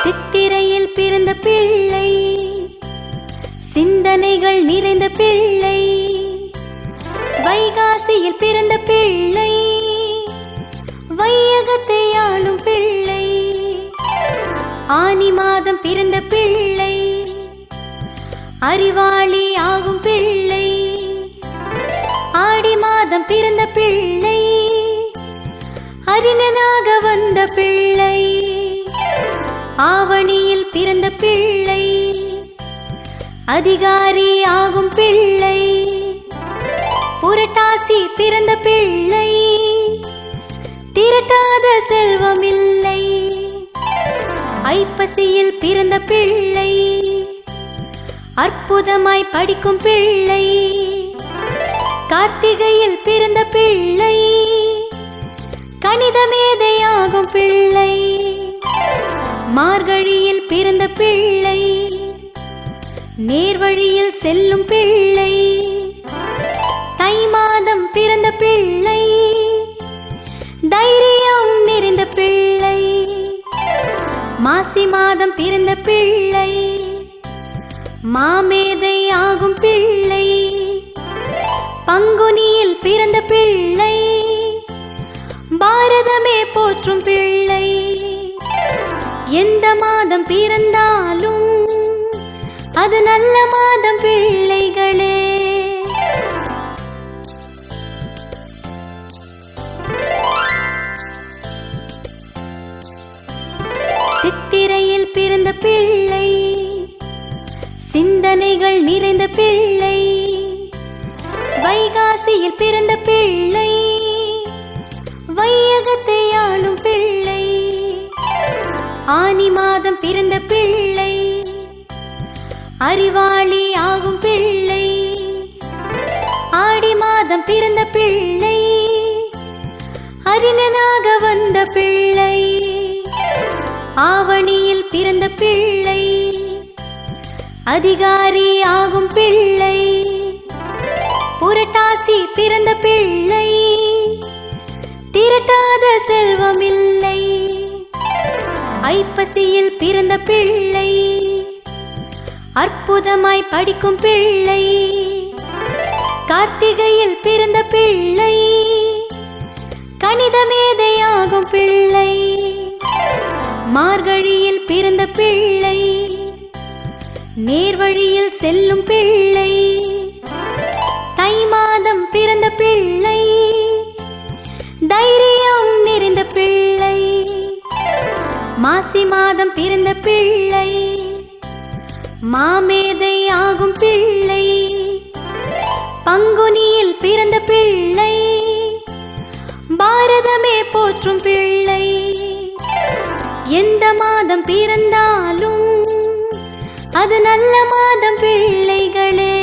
சித்திரையில் பிறந்த பிள்ளை, சிந்தனைகள் நிறைந்த பிள்ளை. வைகாசியில் பிறந்த பிள்ளை, வையகத்தை ஆளும் பிள்ளை. ஆனி மாதம் பிறந்த பிள்ளை, அறிவாளி ஆகும் பிள்ளை. ஆடி மாதம் பிறந்த பிள்ளை, அறிஞனாக வந்த பிள்ளை. ஆவணியில் பிறந்த பிள்ளை, அதிகாரி ஆகும் பிள்ளை. புரட்டாசி பிறந்த பிள்ளை, திரட்டாத செல்வம் இல்லை. ஐப்பசியில் பிறந்த பிள்ளை, அற்புதமாய் படிக்கும் பிள்ளை. கார்த்திகையில் பிறந்த பிள்ளை, கணித மேதையாகும் பிள்ளை. மார்கழியில் பிறந்த பிள்ளை, நேர்வழியில் செல்லும் பிள்ளை. தை மாதம் பிறந்த பிள்ளை, தைரியம் நிறைந்த பிள்ளை. மாசி மாதம் பிறந்த பிள்ளை, மாமேதை ஆகும் பிள்ளை. பங்குனியில் பிறந்த பிள்ளை, பாரதமே போற்றும் பிள்ளை. எந்த மாதம் பிறந்தாலும் அது நல்ல மாதம் பிள்ளைகளே. சித்திரையில் பிறந்த பிள்ளை, சிந்தனைகள் நிறைந்த பிள்ளை. வைகாசியில் பிறந்த பிள்ளை, வையகத்தை ஆளும் பிள்ளை. ஆனி மாதம் பிறந்த பிள்ளை, அறிவாளி ஆகும் பிள்ளை. ஆடி மாதம் பிறந்த பிள்ளை, அறிஞனாக வந்த பிள்ளை. ஆவணியில் பிறந்த பிள்ளை, அதிகாரி ஆகும் பிள்ளை. புரட்டாசி பிறந்த பிள்ளை, திரட்டாத செல்வம் இல்லை. ஐப்பசியில் பிறந்த பிள்ளை, அற்புதமாய் படிக்கும் பிள்ளை. கார்த்திகையில் பிறந்த பிள்ளை, கணித மேதையாகும் பிள்ளை. மார்கழியில் பிறந்த பிள்ளை, நேர்வழியில் செல்லும் பிள்ளை. தை மாதம் பிறந்த பிள்ளை, தைரியம் நிறைந்த பிள்ளை. மாசி மாதம் பிறந்த பிள்ளை, மாமேதை ஆகும் பிள்ளை. பங்குனியில் பிறந்த பிள்ளை, பாரதமே போற்றும் பிள்ளை. எந்த மாதம் பிறந்தாலும் அது நல்ல மாதம் பிள்ளைகளே.